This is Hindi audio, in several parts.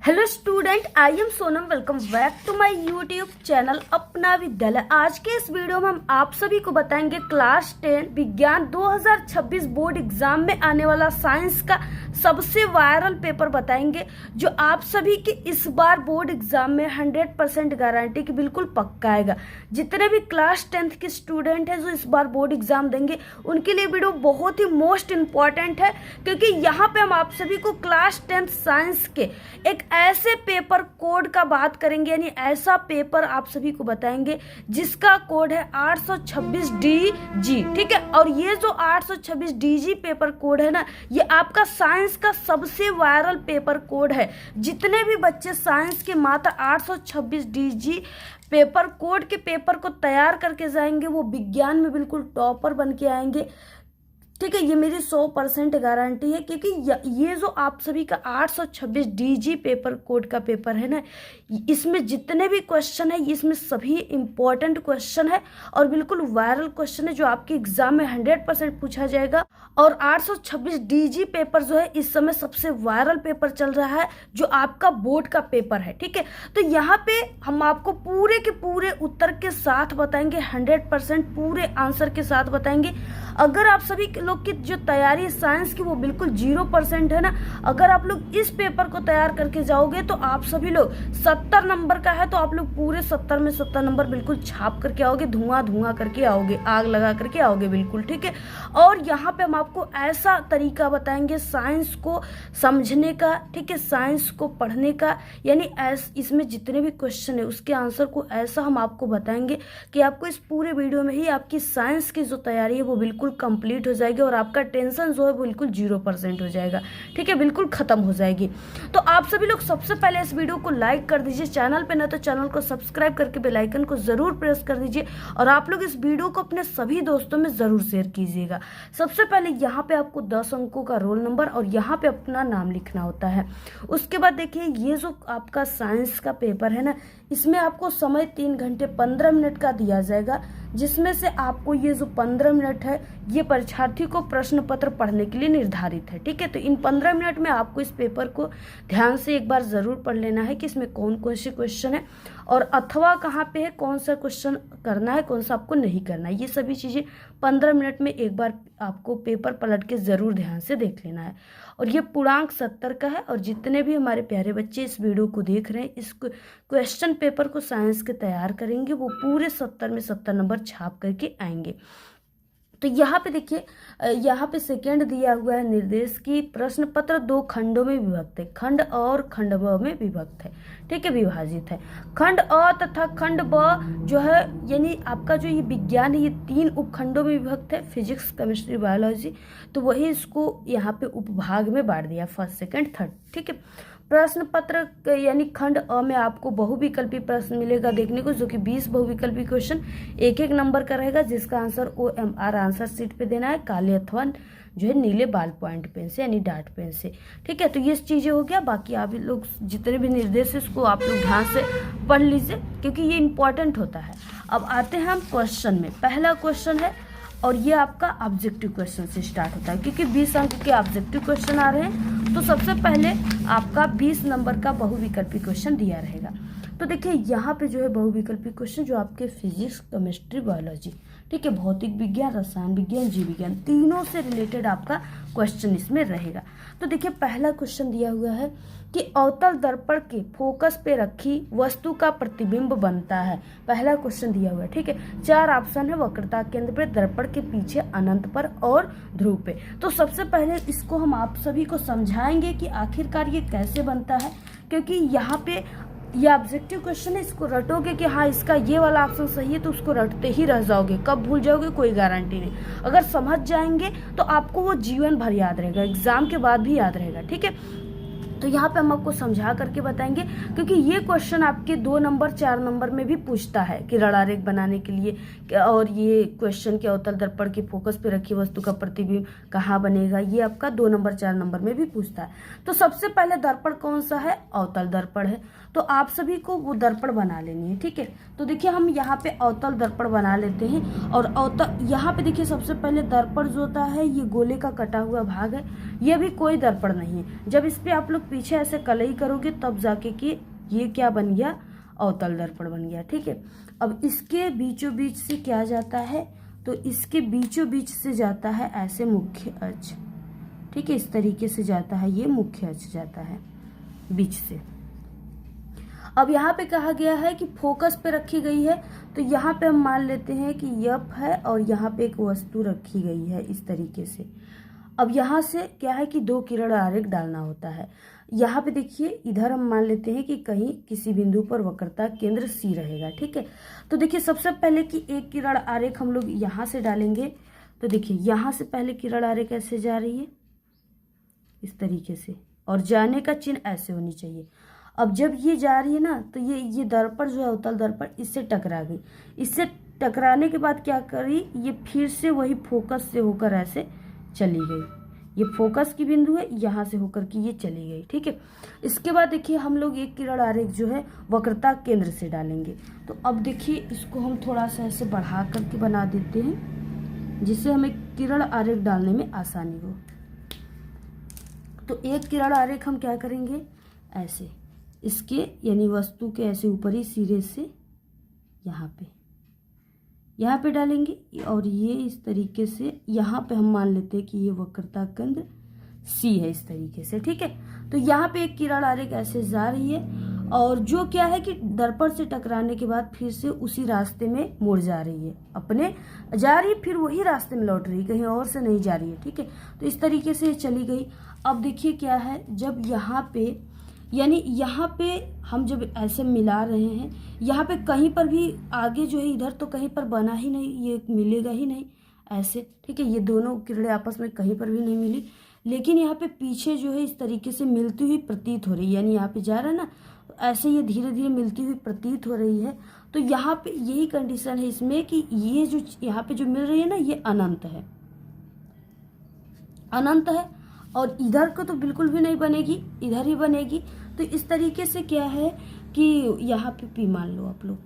Hello student, I am Sonam. Welcome back to my YouTube channel Apna Vidyalaya. आज के इस वीडियो में हम आप सभी को बताएंगे क्लास 10 विज्ञान 2026 बोर्ड एग्जाम में आने वाला साइंस का सबसे वायरल पेपर बताएंगे, जो आप सभी के इस बार बोर्ड एग्जाम में 100% गारंटी की बिल्कुल पक्का आएगा। जितने भी क्लास 10th के स्टूडेंट हैं जो इस बार बोर्ड एग्जाम देंगे, उनके लिए वीडियो बहुत ही मोस्ट इम्पॉर्टेंट है, क्योंकि यहाँ पे हम आप सभी को क्लास 10th साइंस के एक ऐसे पेपर कोड का बात करेंगे, यानी ऐसा पेपर आप सभी को बताएंगे जिसका कोड है 826 DG। ठीक है, और ये जो 826 DG पेपर कोड है ना, ये आपका साइंस का सबसे वायरल पेपर कोड है। जितने भी बच्चे साइंस के मात्र 826 DG पेपर कोड के पेपर को तैयार करके जाएंगे, वो विज्ञान में बिल्कुल टॉपर बन के आएंगे। ठीक है, ये मेरी 100% गारंटी है, क्योंकि ये जो आप सभी का 826 DG पेपर कोड का पेपर है ना, इसमें जितने भी क्वेश्चन है, इसमें सभी इंपॉर्टेंट क्वेश्चन है और बिल्कुल वायरल क्वेश्चन है, जो आपके एग्जाम में 100% पूछा जाएगा। और 826 DG पेपर जो है इस समय सबसे वायरल पेपर चल रहा है, जो आपका बोर्ड का पेपर है। ठीक है, तो यहाँ पे हम आपको पूरे के पूरे उत्तर के साथ बताएंगे, 100% पूरे आंसर के साथ बताएंगे। अगर आप सभी लोग की जो तैयारी है साइंस की वो बिल्कुल 0% है ना, अगर आप लोग इस पेपर को तैयार करके जाओगे तो आप सभी लोग 70 नंबर का है तो आप लोग पूरे 70 में 70 नंबर बिल्कुल छाप करके आओगे, धुआं करके आओगे, आग लगा करके आओगे बिल्कुल। ठीक है, और यहाँ पे हम आपको ऐसा तरीका बताएंगे साइंस को समझने का, ठीक है, साइंस को पढ़ने का, यानी इसमें जितने भी क्वेश्चन है उसके आंसर को ऐसा हम आपको बताएंगे कि आपको इस पूरे वीडियो में ही आपकी साइंस की जो तैयारी है वो बिल्कुल कंप्लीट हो जाएगी और आपका टेंशन जो है बिल्कुल 0% हो जाएगा। ठीक है, बिल्कुल खत्म हो जाएगी। तो आप सभी लोग सबसे पहले इस वीडियो को लाइक कर दीजिए, चैनल पे ना तो चैनल को सब्सक्राइब करके बेल आइकन को जरूर प्रेस कर दीजिए, और आप लोग इस वीडियो को अपने सभी दोस्तों में जरूर शेयर कीजिएगा। सबसे पहले यहाँ पे आपको 10 अंकों का रोल नंबर और यहाँ पे अपना नाम लिखना होता है। उसके बाद देखिए, ये जो आपका साइंस का पेपर है ना, इसमें आपको समय 3 घंटे 15 मिनट का दिया जाएगा, जिसमें से आपको ये जो 15 मिनट है ये परीक्षार्थी को प्रश्न पत्र पढ़ने के लिए निर्धारित है। ठीक है, तो इन 15 मिनट में आपको इस पेपर को ध्यान से एक बार जरूर पढ़ लेना है कि इसमें कौन कौन से क्वेश्चन है और अथवा कहाँ पे है, कौन सा क्वेश्चन करना है, कौन सा आपको नहीं करना है। ये सभी चीज़ें 15 मिनट में एक बार आपको पेपर पलट के ज़रूर ध्यान से देख लेना है। और ये पूर्णांक 70 का है, और जितने भी हमारे प्यारे बच्चे इस वीडियो को देख रहे हैं, इस क्वेश्चन पेपर को साइंस के तैयार करेंगे, वो पूरे 70 में 70 नंबर छाप करके आएंगे। तो यहाँ पे देखिए, यहाँ पे सेकेंड दिया हुआ है निर्देश की प्रश्न पत्र 2 खंडों में विभक्त है, खंड अ और खंड ब में विभक्त है। ठीक है, विभाजित है। खंड अ तथा खंड ब जो है, यानी आपका जो ये विज्ञान है ये 3 उपखंडों में विभक्त है, फिजिक्स, केमिस्ट्री, बायोलॉजी। तो वही इसको यहाँ पे उपभाग में बांट दिया, फर्स्ट, सेकेंड, थर्ड। ठीक है, प्रश्न पत्र यानी खंड अ में आपको बहुविकल्पी प्रश्न मिलेगा देखने को, जो कि 20 बहुविकल्पी क्वेश्चन 1-1 नंबर का रहेगा, जिसका आंसर OMR आंसर शीट पे देना है, काले अथवा जो है नीले बाल पॉइंट पेन से, यानी डार्ट पेन से। ठीक है, तो ये चीज़ें हो गया। बाकी आप लोग जितने भी निर्देश है उसको आप लोग ध्यान से पढ़ लीजिए, क्योंकि ये इंपॉर्टेंट होता है। अब आते हैं हम क्वेश्चन में। पहला क्वेश्चन है, और ये आपका ऑब्जेक्टिव क्वेश्चन से स्टार्ट होता है, क्योंकि 20 अंक के ऑब्जेक्टिव क्वेश्चन आ रहे हैं। तो सबसे पहले आपका 20 नंबर का बहुविकल्पी क्वेश्चन दिया रहेगा। तो देखिए, यहाँ पे जो है बहुविकल्पी क्वेश्चन जो आपके फिजिक्स, केमिस्ट्री, बायोलॉजी, ठीक है, भौतिक विज्ञान, रसायन विज्ञान, जीव विज्ञान, तीनों से रिलेटेड आपका क्वेश्चन इसमें रहेगा। तो देखिए, पहला क्वेश्चन दिया हुआ है कि अवतल दर्पण के फोकस पे रखी वस्तु का प्रतिबिंब बनता है। पहला क्वेश्चन दिया हुआ है। ठीक है, 4 ऑप्शन है, वक्रता केंद्र पे, दर्पण के पीछे, अनंत पर और ध्रुव पे। तो सबसे पहले इसको हम आप सभी को समझाएंगे कि आखिरकार ये कैसे बनता है, क्योंकि यहाँ पे ये ऑब्जेक्टिव क्वेश्चन है, इसको रटोगे कि हाँ इसका ये वाला ऑप्शन सही है, तो उसको रटते ही रह जाओगे, कब भूल जाओगे कोई गारंटी नहीं। अगर समझ जाएंगे तो आपको वो जीवन भर याद रहेगा, एग्जाम के बाद भी याद रहेगा। ठीक है, तो यहाँ पे हम आपको समझा करके बताएंगे, क्योंकि ये क्वेश्चन आपके 2 नंबर 4 नंबर में भी पूछता है कि रडारेख बनाने के लिए, और ये क्वेश्चन के अवतल दर्पण के फोकस पे रखी वस्तु का प्रतिबिंब कहाँ बनेगा, ये आपका 2 नंबर 4 नंबर में भी पूछता है। तो सबसे पहले दर्पण कौन सा है, अवतल दर्पण है। तो आप सभी को वो दर्पण बना लेनी है। ठीक है, तो देखिए हम यहाँ पे अवतल दर्पण बना लेते हैं। और अवतल यहाँ पे देखिए, सबसे पहले दर्पण जो होता है ये गोले का कटा हुआ भाग है, ये भी कोई दर्पण नहीं है। जब इस पे आप लोग पीछे ऐसे कलई करोगे तब जाके कि ये क्या बन गया, अवतल दर्पण बन गया। ठीक है, अब इसके बीचों बीच से क्या जाता है, तो इसके बीचों बीच से जाता है ऐसे मुख्य अक्ष। ठीक है, इस तरीके से जाता है, ये मुख्य अक्ष जाता है बीच से। अब यहाँ पे कहा गया है कि फोकस पे रखी गई है, तो यहाँ पे हम मान लेते हैं कि यप है और यहाँ पे एक वस्तु रखी गई है इस तरीके से। अब यहाँ से क्या है कि 2 किरण आरेख डालना होता है। यहाँ पे देखिए, इधर हम मान लेते हैं कि कहीं किसी बिंदु पर वक्रता केंद्र सी रहेगा। ठीक है, तो देखिए सबसे पहले कि एक किरण आरेख हम लोग यहाँ से डालेंगे। तो देखिए यहाँ से पहले किरण आरेख ऐसे जा रही है इस तरीके से, और जाने का चिन्ह ऐसे होनी चाहिए। अब जब ये जा रही है ना, तो ये दर्पण जो है अवतल दर्पण इससे टकरा गई। इससे टकराने के बाद क्या करी, ये फिर से वही फोकस से होकर ऐसे चली गई। ये फोकस की बिंदु है, यहाँ से होकर के ये चली गई। ठीक है, इसके बाद देखिए हम लोग एक किरण आरेख जो है वक्रता केंद्र से डालेंगे। तो अब देखिए इसको हम थोड़ा सा ऐसे बढ़ा करके बना देते हैं, जिससे हमें किरण आरेख डालने में आसानी हो। तो एक किरण आरेख हम क्या करेंगे, ऐसे इसके यानी वस्तु के ऐसे ऊपरी सिरे से यहाँ पे डालेंगे, और ये इस तरीके से यहाँ पे हम मान लेते हैं कि ये वक्रता केंद्र सी है इस तरीके से। ठीक है, तो यहाँ पे एक किरण आरेख ऐसे जा रही है, और जो क्या है कि दर्पण से टकराने के बाद फिर से उसी रास्ते में मुड़ जा रही है, अपने जा रही है, फिर वही रास्ते में लौट रही है, कहीं और से नहीं जा रही है। ठीक है, तो इस तरीके से चली गई। अब देखिए क्या है, जब यहाँ पे यानी यहाँ पे हम जब ऐसे मिला रहे हैं, यहाँ पे कहीं पर भी आगे जो है इधर तो कहीं पर बना ही नहीं, ये मिलेगा ही नहीं ऐसे। ठीक है, ये दोनों किरणें आपस में कहीं पर भी नहीं मिली, लेकिन यहाँ पे पीछे जो है इस तरीके से मिलती हुई प्रतीत हो रही है, यानी यहाँ पे जा रहा है ना, ऐसे ये धीरे धीरे मिलती हुई प्रतीत हो रही है। तो यहाँ पे यही कंडीशन है इसमें कि ये जो यहाँ पे जो मिल रही है ना, ये अनंत है, अनंत है, और इधर को तो बिल्कुल भी नहीं बनेगी, इधर ही बनेगी। तो इस तरीके से क्या है कि यहाँ पे पी मान लो आप लोग,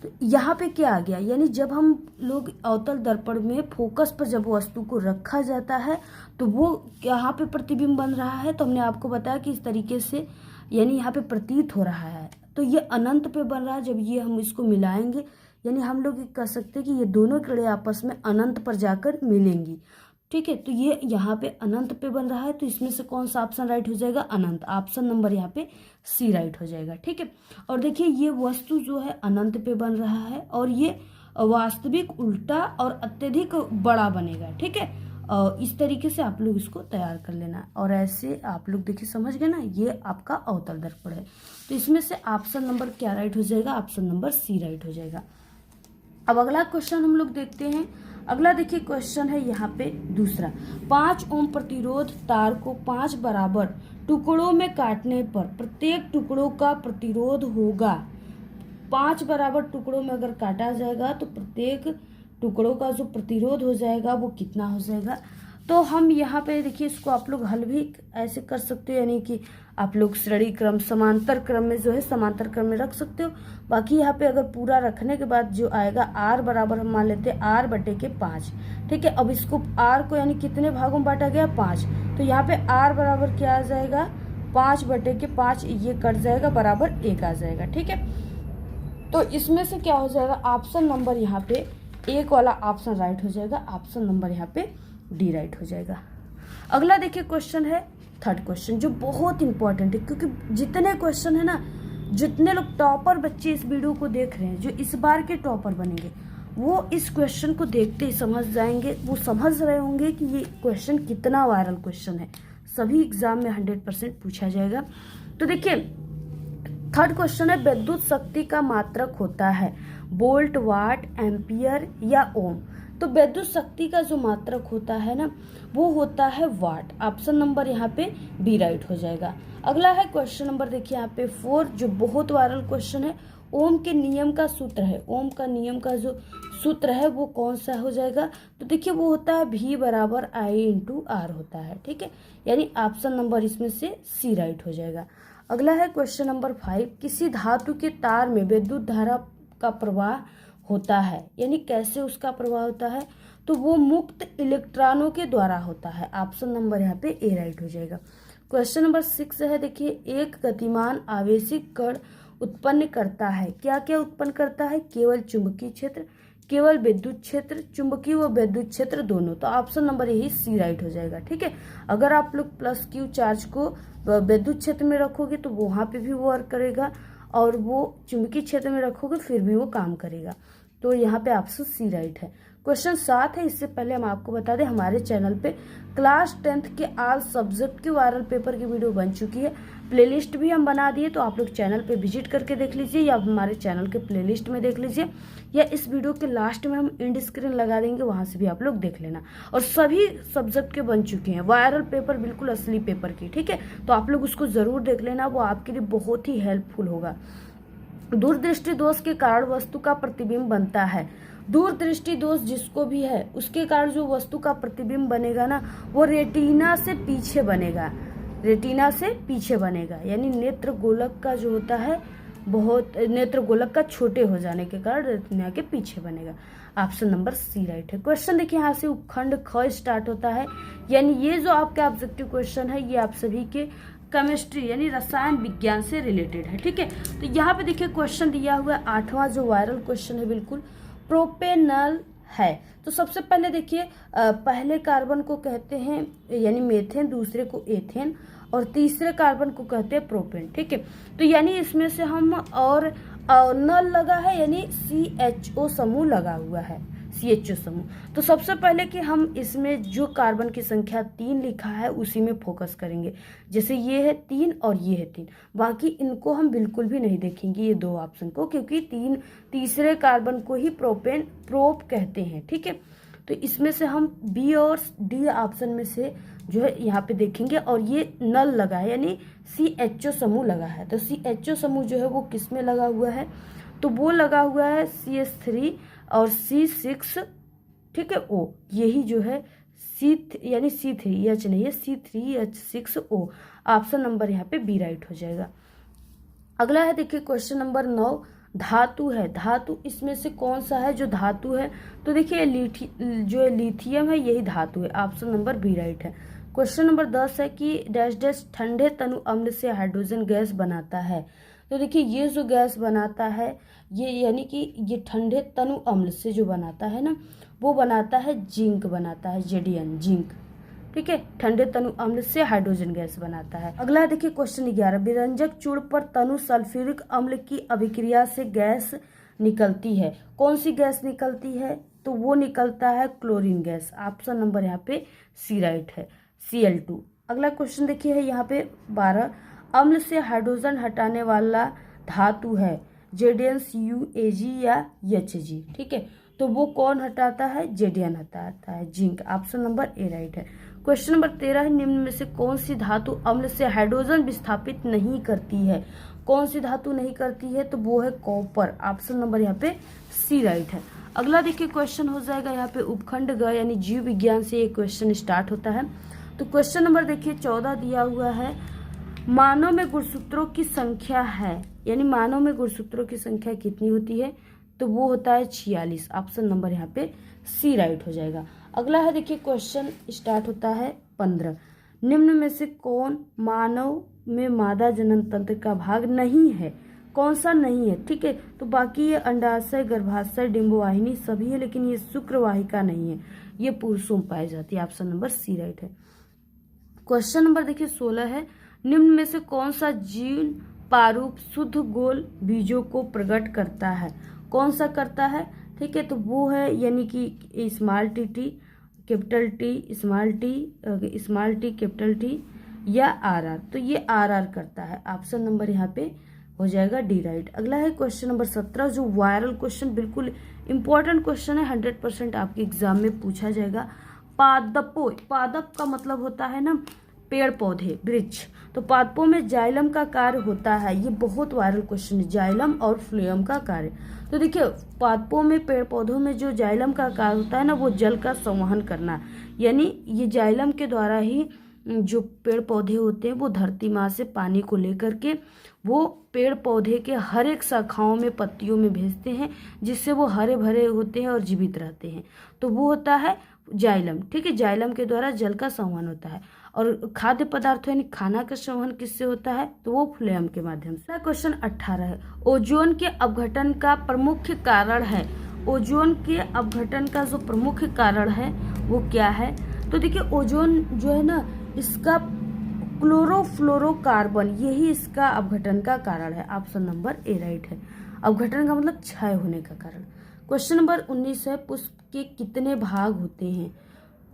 तो यहाँ पे क्या आ गया, यानी जब हम लोग अवतल दर्पण में फोकस पर जब वस्तु को रखा जाता है तो वो यहाँ पे प्रतिबिंब बन रहा है। तो हमने आपको बताया कि इस तरीके से यानी यहाँ पे प्रतीत हो रहा है, तो ये अनंत पे बन रहा है। जब ये हम इसको मिलाएंगे, यानी हम लोग कह सकते हैं कि ये दोनों किरणें आपस में अनंत पर जाकर मिलेंगी। ठीक है, तो ये यहाँ पे अनंत पे बन रहा है, तो इसमें से कौन सा ऑप्शन राइट हो जाएगा, अनंत। ऑप्शन नंबर यहाँ पे सी राइट हो जाएगा। ठीक है, और देखिए ये वस्तु जो है अनंत पे बन रहा है, और ये वास्तविक उल्टा और अत्यधिक बड़ा बनेगा। ठीक है, और इस तरीके से आप लोग इसको तैयार कर लेना, और ऐसे आप लोग देखिए समझ गए ना, ये आपका अवतल दर्पण है। तो इसमें से ऑप्शन नंबर क्या राइट हो जाएगा, ऑप्शन नंबर सी राइट हो जाएगा। अब अगला क्वेश्चन हम लोग देखते हैं। अगला देखिए क्वेश्चन है यहाँ पे दूसरा, 5 ओम प्रतिरोध तार को 5 बराबर टुकड़ों में काटने पर प्रत्येक टुकड़ों का प्रतिरोध होगा। 5 बराबर टुकड़ों में अगर काटा जाएगा तो प्रत्येक टुकड़ों का जो प्रतिरोध हो जाएगा वो कितना हो जाएगा। तो हम यहाँ पे देखिए इसको आप लोग हल भी ऐसे कर सकते हो, यानी कि आप लोग श्रेणी क्रम समांतर क्रम में जो है समांतर क्रम में रख सकते हो। बाकी यहाँ पे अगर पूरा रखने के बाद जो आएगा r बराबर हम मान लेते हैं r बटे के 5। ठीक है, अब इसको r को यानी कितने भागों में बांटा गया, 5। तो यहाँ पे r बराबर क्या आ जाएगा, 5 बटे के 5, ये कट जाएगा, बराबर 1 आ जाएगा। ठीक है, तो इसमें से क्या हो जाएगा, ऑप्शन नंबर यहाँ पे 1 वाला ऑप्शन राइट हो जाएगा, ऑप्शन नंबर यहाँ पे डी राइट हो जाएगा। अगला देखिए क्वेश्चन है थर्ड क्वेश्चन, जो बहुत इंपॉर्टेंट है, क्योंकि जितने क्वेश्चन है ना, जितने लोग टॉपर बच्चे इस वीडियो को देख रहे हैं, जो इस बार के टॉपर बनेंगे, वो इस क्वेश्चन को देखते ही समझ जाएंगे, वो समझ रहे होंगे कि ये क्वेश्चन कितना वायरल क्वेश्चन है, सभी एग्जाम में 100% पूछा जाएगा। तो देखिए थर्ड क्वेश्चन है, विद्युत शक्ति का मात्रक होता है वोल्ट, वाट, एम्पियर या ओम। तो विद्युत शक्ति का जो मात्रक होता है ना, वो होता है वाट। ऑप्शन नंबर यहाँ पे बी राइट हो जाएगा। अगला है क्वेश्चन नंबर देखिए यहाँ पे 4, जो बहुत वायरल क्वेश्चन है। ओम के नियम का सूत्र है, ओम का नियम का जो सूत्र है वो कौन सा हो जाएगा, तो देखिए वो होता है V बराबर I इंटू R होता है। ठीक है, यानी ऑप्शन नंबर इसमें से सी राइट हो जाएगा। अगला है क्वेश्चन नंबर 5, किसी धातु के तार में विद्युत धारा का प्रवाह होता है, यानी कैसे उसका प्रवाह होता है, तो वो मुक्त इलेक्ट्रॉनों के द्वारा होता है। ऑप्शन नंबर यहाँ पे ए राइट हो जाएगा। क्वेश्चन नंबर 6 है, देखिए एक गतिमान आवेशित कण उत्पन्न करता है, क्या क्या उत्पन्न करता है? केवल चुंबकीय क्षेत्र, केवल विद्युत क्षेत्र, चुंबकीय व विद्युत क्षेत्र दोनों। तो ऑप्शन नंबर यही सी राइट हो जाएगा। ठीक है, अगर आप लोग प्लस क्यू चार्ज को विद्युत क्षेत्र में रखोगे तो वहां पे भी वो वर्क करेगा, और वो चुंबकीय क्षेत्र में रखोगे फिर भी वो काम करेगा। तो यहाँ पे ऑप्शन सी राइट है। क्वेश्चन 7 है, इससे पहले हम आपको बता दें हमारे चैनल पे क्लास 10th के ऑल सब्जेक्ट के वायरल पेपर की वीडियो बन चुकी है, प्लेलिस्ट भी हम बना दिए, तो आप लोग चैनल पे विजिट करके देख लीजिए, या हमारे चैनल के प्लेलिस्ट में देख लीजिए, या इस वीडियो के लास्ट में हम एंड स्क्रीन लगा देंगे, वहां से भी आप लोग देख लेना। और सभी सब्जेक्ट के बन चुके हैं वायरल पेपर, बिल्कुल असली पेपर की। ठीक है, तो आप लोग उसको जरूर देख लेना, वो आपके लिए बहुत ही हेल्पफुल होगा। दूरदृष्टि दोष के कारण वस्तु का प्रतिबिंब बनता है। दूरदृष्टि दोष जिसको भी है उसके कारण जो वस्तु का प्रतिबिंब बनेगा ना, वो रेटिना से पीछे बनेगा, रेटिना से पीछे बनेगा, यानी नेत्र गोलक का जो होता है बहुत, नेत्र गोलक का छोटे हो जाने के कारण रेटिना के पीछे बनेगा। ऑप्शन नंबर सी राइट है। क्वेश्चन देखिए यहाँ से उपखंड ख स्टार्ट होता है, यानी ये जो आपका ऑब्जेक्टिव क्वेश्चन है ये आप सभी के केमिस्ट्री यानी रसायन विज्ञान से रिलेटेड है। ठीक है, तो यहाँ पे देखिए क्वेश्चन दिया हुआ है 8वां जो वायरल क्वेश्चन है, बिल्कुल प्रोपेनल है। तो सबसे पहले देखिए पहले कार्बन को कहते हैं यानी मेथेन, दूसरे को एथेन, और तीसरे कार्बन को कहते हैं प्रोपेन। ठीक है, तो यानी इसमें से हम और नल लगा है यानी CHO समूह लगा हुआ है, CHO समूह। तो सबसे पहले कि हम इसमें जो कार्बन की संख्या 3 लिखा है उसी में फोकस करेंगे, जैसे ये है 3 और ये है 3, बाकी इनको हम बिल्कुल भी नहीं देखेंगे ये दो ऑप्शन को, क्योंकि तीसरे कार्बन को ही प्रोप कहते हैं। ठीक है, तो इसमें से हम बी और डी ऑप्शन में से जो है यहाँ पे देखेंगे, और ये नल लगा है यानी CHO समूह लगा है। तो CHO समूह जो है वो किस में लगा हुआ है? तो वो लगा हुआ है CH3 और C6, ठीक है, O, यही जो है यानी C3H नहीं है, C3H6O। ऑप्शन नंबर यहाँ पे बी राइट हो जाएगा। अगला है देखिए क्वेश्चन नंबर 9, धातु है। धातु इसमें से कौन सा है जो धातु है? तो देखिए जो लिथियम है यही धातु है, ऑप्शन नंबर बी राइट है। क्वेश्चन नंबर 10 है कि डैश डैश ठंडे तनु अम्ल से हाइड्रोजन गैस बनाता है। तो देखिए ये जो गैस बनाता है ये यानी कि ये ठंडे तनु अम्ल से जो बनाता है ना, वो बनाता है जिंक, बनाता है JDN जिंक। ठीक है, ठंडे तनु अम्ल से हाइड्रोजन गैस बनाता है। अगला देखिए क्वेश्चन 11, विरंजक चूर्ण पर तनु सल्फ्यूरिक अम्ल की अभिक्रिया से गैस निकलती है, कौन सी गैस निकलती है? तो वो निकलता है क्लोरीन गैस। ऑप्शन नंबर यहाँ पे सी राइट है, Cl2। अगला क्वेश्चन देखिए है यहाँ पे 12, अम्ल से हाइड्रोजन हटाने वाला धातु है JDN CuAg या Hg। ठीक है, तो वो कौन हटाता है? JDN हटाता है, zinc. Option number A right है। क्वेश्चन नंबर 13 है, निम्न में से कौन सी धातु अम्ल से हाइड्रोजन विस्थापित नहीं करती है? कौन सी धातु नहीं करती है? तो वो है कॉपर। ऑप्शन नंबर यहाँ पे सी राइट है। अगला देखिए क्वेश्चन हो जाएगा यहाँ पे उपखंड ग यानी जीव विज्ञान से एक क्वेश्चन स्टार्ट होता है। तो क्वेश्चन नंबर देखिए 14 दिया हुआ है, मानव में गुणसूत्रों की संख्या है, यानी मानव में गुणसूत्रों की संख्या कितनी होती है? तो वो होता है 46। ऑप्शन नंबर यहाँ पे सी राइट हो जाएगा। अगला है देखिए क्वेश्चन स्टार्ट होता है 15, निम्न में से कौन मानव में मादा जनन तंत्र का भाग नहीं है? कौन सा नहीं है? ठीक है, तो बाकी ये अंडाशय, गर्भाशय, डिंबवाहिनी सभी है, लेकिन ये शुक्रवाहिका नहीं है, ये पुरुषों में पाई जाती है। ऑप्शन नंबर सी राइट है। क्वेश्चन नंबर देखिए 16 है, निम्न में से कौन सा जीन प्रारूप शुद्ध गोल बीजों को प्रकट करता है? कौन सा करता है? ठीक है, तो वो है यानी कि small T, capital T, small T capital T या RR। तो ये RR करता है। ऑप्शन नंबर यहाँ पे हो जाएगा डी राइट। अगला है क्वेश्चन नंबर 17 जो वायरल क्वेश्चन, बिल्कुल इंपॉर्टेंट क्वेश्चन है, 100% आपके एग्जाम में पूछा जाएगा। पादप का मतलब होता है ना पेड़ पौधे, वृक्ष। तो पादपों में जाइलम का कार्य होता है, ये बहुत वायरल क्वेश्चन है, जाइलम और फ्लोएम का कार्य। तो देखिए पादपों में, पेड़ पौधों में जो जाइलम का कार्य होता है ना, वो जल का संवहन करना, यानी ये जाइलम के द्वारा ही जो पेड़ पौधे होते हैं वो धरती माँ से पानी को लेकर के वो पेड़ पौधे के हर एक शाखाओं में, पत्तियों में भेजते हैं, जिससे वो हरे भरे होते हैं और जीवित रहते हैं। तो वो होता है जाइलम। ठीक है, जाइलम के द्वारा जल का संवहन होता है। और खाद्य पदार्थ यानी खाना का संवहन किससे होता है, तो वो फ्लेम के माध्यम से। क्वेश्चन 18 है, ओजोन के अपघटन का प्रमुख कारण है। ओजोन के अपघटन का जो प्रमुख कारण है वो क्या है, तो देखिए ओजोन जो है ना, इसका क्लोरोफ्लोरोकार्बन, यही इसका अपघटन का कारण है। ऑप्शन नंबर ए राइट है। अपघटन का मतलब क्षय होने का कारण। क्वेश्चन नंबर 19 है, पुष्प के कितने भाग होते हैं।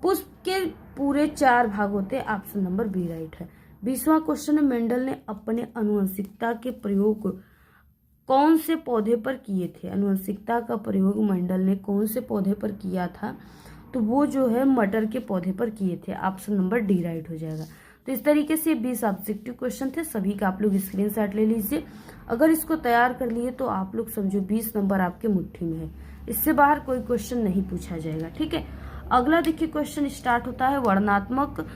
पुष्प के पूरे 4 भाग होते हैं। ऑप्शन नंबर बी राइट है। 20वां क्वेश्चन है, मेंडल ने अपने आनुवंशिकता के प्रयोग कौन से पौधे पर किए थे। आनुवंशिकता का प्रयोग मेंडल ने कौन से पौधे पर किया था, तो वो जो है मटर के पौधे पर किए थे। ऑप्शन नंबर डी राइट हो जाएगा। तो इस तरीके से 20 ऑब्जेक्टिव क्वेश्चन थे, सभी का आप लोग स्क्रीनशॉट ले लीजिए। अगर इसको तैयार कर लिए तो आप लोग समझो 20 नंबर आपके मुट्ठी में है, इससे बाहर कोई क्वेश्चन नहीं पूछा जाएगा। ठीक है, अगला देखिए क्वेश्चन स्टार्ट होता है वर्णनात्मक,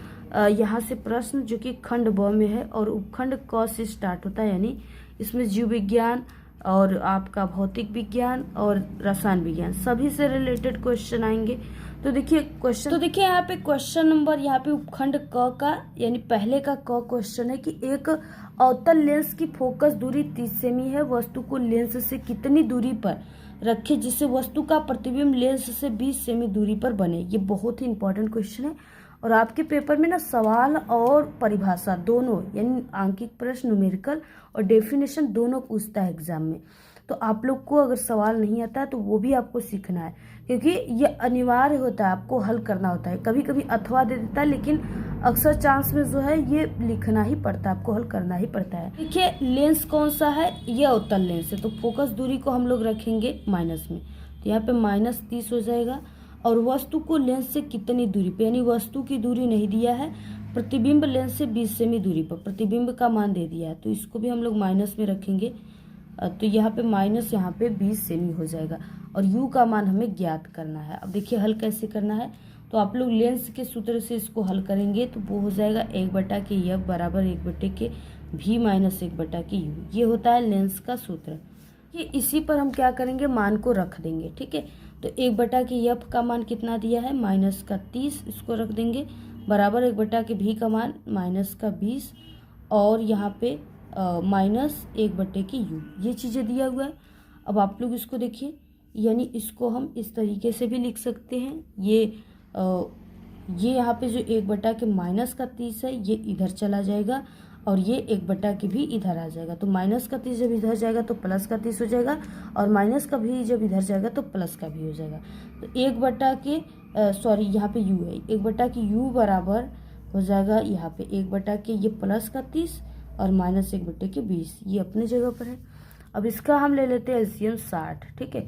यहाँ से प्रश्न जो कि खंड ब में है और उपखंड क से स्टार्ट होता है, यानी इसमें जीव विज्ञान और आपका भौतिक विज्ञान और रसायन विज्ञान सभी से रिलेटेड क्वेश्चन आएंगे। तो देखिए क्वेश्चन, तो देखिए यहाँ पे क्वेश्चन नंबर, यहाँ पे उपखंड क का यानी पहले का क क्वेश्चन है कि एक अवतल लेंस की फोकस दूरी 30 सेमी है, वस्तु को लेंस से कितनी दूरी पर रखे जिससे वस्तु का प्रतिबिंब लेंस से 20 सेमी दूरी पर बने। ये बहुत ही इंपॉर्टेंट क्वेश्चन है और आपके पेपर में ना सवाल और परिभाषा दोनों, यानी आंकिक प्रश्न, न्यूमेरिकल और डेफिनेशन दोनों पूछता है एग्जाम में। तो आप लोग को अगर सवाल नहीं आता है तो वो भी आपको सीखना है, क्योंकि ये अनिवार्य होता है, आपको हल करना होता है। कभी कभी अथवा दे देता है, लेकिन अक्सर चांस में जो है ये लिखना ही पड़ता है, आपको हल करना ही पड़ता है। देखिए लेंस कौन सा है, ये अवतल लेंस है, तो फोकस दूरी को हम लोग रखेंगे माइनस में, तो यहाँ पे -30 हो जाएगा। और वस्तु को लेंस से कितनी दूरी पे, यानी वस्तु की दूरी नहीं दिया है, प्रतिबिंब लेंस से 20 सेमी दूरी पर प्रतिबिंब का मान दे दिया है, तो इसको भी हम लोग माइनस में रखेंगे। तो यहाँ पे माइनस, यहाँ पे 20 सेमी हो जाएगा और u का मान हमें ज्ञात करना है। अब देखिए हल कैसे करना है, तो आप लोग लेंस के सूत्र से इसको हल करेंगे तो वो हो जाएगा 1/f बराबर 1/v माइनस 1/u। ये होता है लेंस का सूत्र। ये इसी पर हम क्या करेंगे, मान को रख देंगे। ठीक है, तो 1/f का मान कितना दिया है, -30, इसको रख देंगे, बराबर 1/v का मान -20 और यहाँ पे -1/u, ये चीज़ें दिया हुआ है। अब आप लोग इसको देखिए, यानी इसको हम इस तरीके से भी लिख सकते हैं। ये यहाँ पे जो 1/-30 है ये इधर चला जाएगा और ये 1/के भी इधर आ जाएगा, तो -30 जब इधर जाएगा तो +30 हो जाएगा और -भी जब इधर जाएगा तो +भी हो जाएगा। तो 1/के यहाँ पे u है, 1/u बराबर हो जाएगा यहाँ पे 1/के ये +30 और -1/20, ये अपने जगह पर है। अब इसका हम ले लेते हैं एलसीएम 60। ठीक है,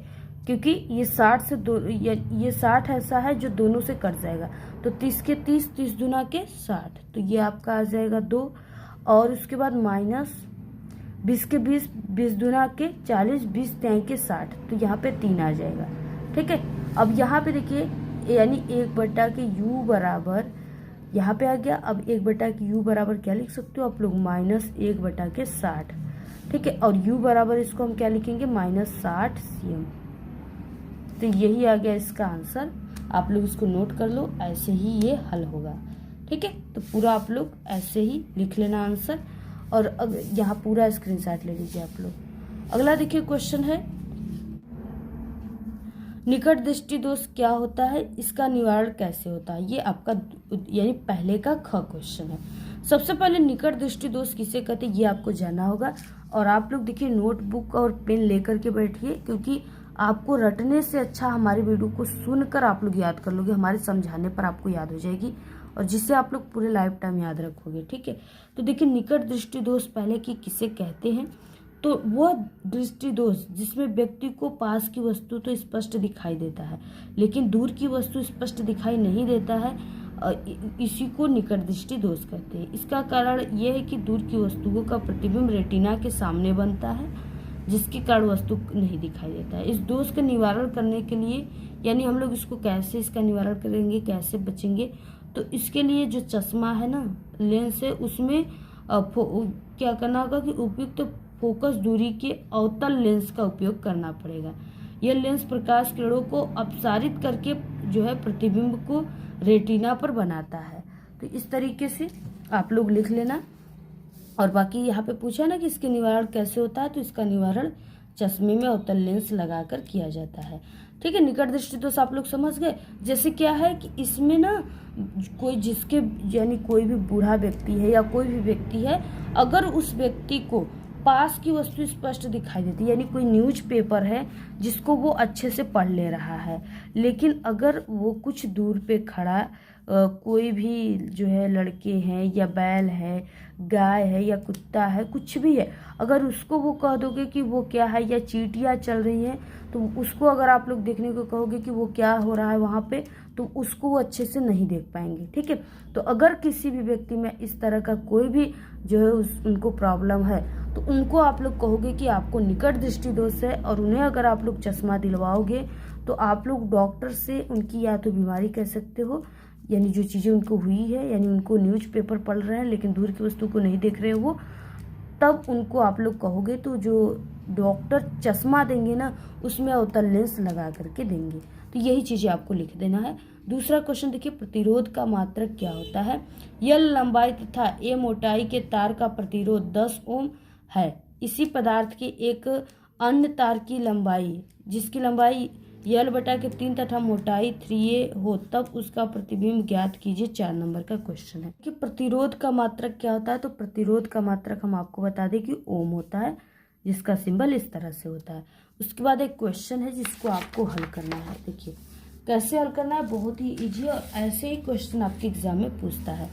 क्योंकि ये 60 से ये 60 ऐसा है जो दोनों से कट जाएगा, तो 30 के 30, 30 दूना के 60, तो ये आपका आ जाएगा 2 और उसके बाद -20 के 20, 20 दूना के 40, 20 त्याई के 60, तो यहाँ पे 3 आ जाएगा। ठीक है, अब यहाँ पे देखिए यानी 1/u बराबर यहाँ पे आ गया। अब 1/u बराबर क्या लिख सकते हो आप लोग, -1/60। ठीक है, और u बराबर इसको हम क्या लिखेंगे, -60 cm। तो यही आ गया इसका आंसर। आप लोग इसको नोट कर लो, ऐसे ही ये हल होगा। ठीक है, तो पूरा आप लोग ऐसे ही लिख लेना आंसर और यहाँ पूरा स्क्रीनशॉट ले लीजिए आप लोग। अगला देखिए क्वेश्चन है, निकट दृष्टि दोष क्या होता है, इसका निवारण कैसे होता है। ये आपका यानी पहले का ख क्वेश्चन है। सबसे पहले निकट दृष्टि दोष किसे कहते हैं ये आपको जानना होगा और आप लोग देखिए नोटबुक और पेन लेकर के बैठिए, क्योंकि आपको रटने से अच्छा हमारे वीडियो को सुनकर आप लोग याद कर लोगे, हमारे समझाने पर आपको याद हो जाएगी और जिससे आप लोग पूरे लाइफ टाइम याद रखोगे। ठीक है, तो देखिए निकट दृष्टि दोष पहले की किसे कहते हैं, तो वह दृष्टि दोष जिसमें व्यक्ति को पास की वस्तु तो स्पष्ट दिखाई देता है लेकिन दूर की वस्तु स्पष्ट दिखाई नहीं देता है, इसी को निकट दृष्टि दोष कहते हैं। इसका कारण यह है कि दूर की वस्तुओं का प्रतिबिंब रेटिना के सामने बनता है जिसके कारण वस्तु नहीं दिखाई देता है। इस दोष का निवारण करने के लिए, यानी हम लोग इसको कैसे इसका निवारण करेंगे, कैसे बचेंगे, तो इसके लिए जो चश्मा है ना, लेंस है, उसमें क्या करना होगा कि उपयुक्त फोकस दूरी के अवतल लेंस का उपयोग करना पड़ेगा। यह लेंस प्रकाश किरणों को अपसारित करके जो है प्रतिबिंब को रेटिना पर बनाता है। तो इस तरीके से आप लोग लिख लेना। और बाकी यहाँ पे पूछा ना कि इसके निवारण कैसे होता है, तो इसका निवारण चश्मे में अवतल लेंस लगाकर किया जाता है। ठीक है, निकट दृष्टि दोष आप लोग समझ गए। जैसे क्या है कि इसमें ना कोई जिसके यानी कोई भी बूढ़ा व्यक्ति है या कोई भी व्यक्ति है, अगर उस व्यक्ति को पास की वस्तु स्पष्ट दिखाई देती है, यानी कोई न्यूज़पेपर है जिसको वो अच्छे से पढ़ ले रहा है, लेकिन अगर वो कुछ दूर पे खड़ा कोई भी जो है लड़के हैं या बैल है, गाय है या कुत्ता है, कुछ भी है, अगर उसको वो कह दोगे कि वो क्या है या चींटियाँ चल रही हैं, तो उसको अगर आप लोग देखने को कहोगे कि वो क्या हो रहा है वहाँ पे, तो उसको वो अच्छे से नहीं देख पाएंगे। ठीक है, तो अगर किसी भी व्यक्ति में इस तरह का कोई भी जो है उनको प्रॉब्लम है, तो उनको आप लोग कहोगे कि आपको निकट दृष्टि दोष है, और उन्हें अगर आप लोग चश्मा दिलवाओगे तो आप लोग डॉक्टर से उनकी या तो बीमारी कह सकते हो, यानी जो चीज़ें उनको हुई है, यानी उनको न्यूज़पेपर पढ़ रहे हैं लेकिन दूर की वस्तु को नहीं देख रहे वो, तब उनको आप लोग कहोगे तो जो डॉक्टर चश्मा देंगे ना उसमें अवतल लेंस लगा करके देंगे। तो यही चीज़ें आपको लिख देना है। दूसरा क्वेश्चन देखिए, प्रतिरोध का मात्रक क्या होता है? यल लंबाई तथा ए मोटाई के तार का प्रतिरोध 10 ओम है। इसी पदार्थ के एक अन्य तार की लंबाई जिसकी लंबाई यल बटा के 3 तथा मोटाई 3a हो, तब उसका प्रतिबिंब ज्ञात कीजिए। 4 नंबर का क्वेश्चन है कि प्रतिरोध का मात्रक क्या होता है। तो प्रतिरोध का मात्रक हम आपको बता दें कि ओम होता है, जिसका सिंबल इस तरह से होता है। उसके बाद एक क्वेश्चन है जिसको आपको हल करना है। देखिए कैसे हल करना है, बहुत ही ईजी, और ऐसे ही क्वेश्चन आपके एग्जाम में पूछता है।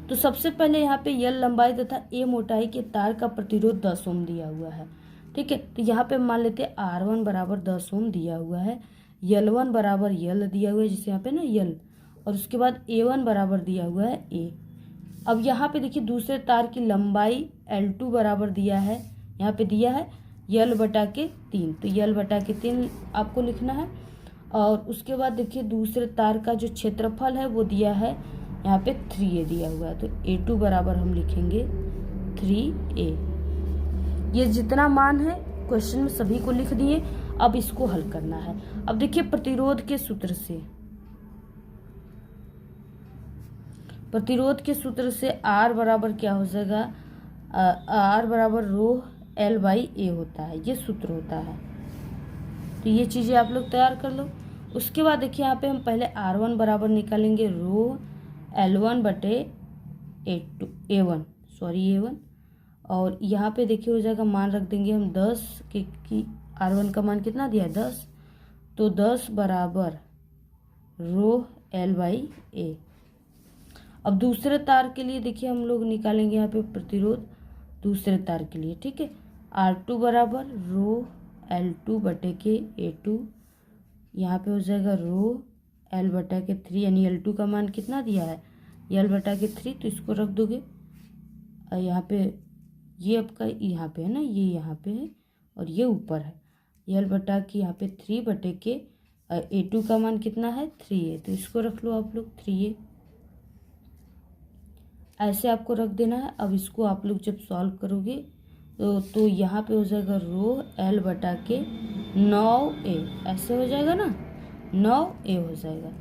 तो सबसे पहले यहाँ पे यल लंबाई तथा ए मोटाई के तार का प्रतिरोध 10 ओम दिया हुआ है। ठीक है, तो यहाँ पे मान लेते हैं R1 बराबर 10 ओम दिया हुआ है, L1 बराबर यल दिया हुआ है, जिसे यहाँ पे ना यल, और उसके बाद A1 बराबर दिया हुआ है A। अब यहाँ पे देखिए दूसरे तार की लंबाई L2 बराबर दिया है, यहाँ पे दिया है यल बटा के 3, तो यल बटा के 3 आपको लिखना है। और उसके बाद देखिए दूसरे तार का जो क्षेत्रफल है वो दिया है यहाँ पे 3a दिया हुआ है, तो A2 बराबर हम लिखेंगे 3a। ये जितना मान है क्वेश्चन में सभी को लिख दिए। अब इसको हल करना है। अब देखिए प्रतिरोध के सूत्र से R बराबर क्या हो जाएगा, R बराबर रो L बाई ए होता है, ये सूत्र होता है। तो ये चीज़ें आप लोग तैयार कर लो। उसके बाद देखिए यहाँ पे हम पहले R1 बराबर निकालेंगे रो L1 बटे A1, और यहाँ पे देखिए हो जाएगा मान रख देंगे हम 10 कि R1 का मान कितना दिया है 10, तो 10 बराबर रो L बाई ए। अब दूसरे तार के लिए देखिए हम लोग निकालेंगे यहाँ पे प्रतिरोध दूसरे तार के लिए। ठीक है, R2 बराबर रो L2 बटे के A2, यहाँ पे हो जाएगा रो L बटा के 3, यानी L2 का मान कितना दिया है L बटा के 3, तो इसको रख दोगे। यहाँ पे ये आपका यहाँ पे है ना, ये यहाँ पे है और ये ऊपर है, L बटा के यहाँ पे 3 बटे के A2 का मान कितना है 3a, तो इसको रख लो आप लोग 3a, ऐसे आपको रख देना है। अब इसको आप लोग जब सॉल्व करोगे तो यहाँ पे हो जाएगा रो L बटा के 9a, ऐसे हो जाएगा ना, 9a हो जाएगा।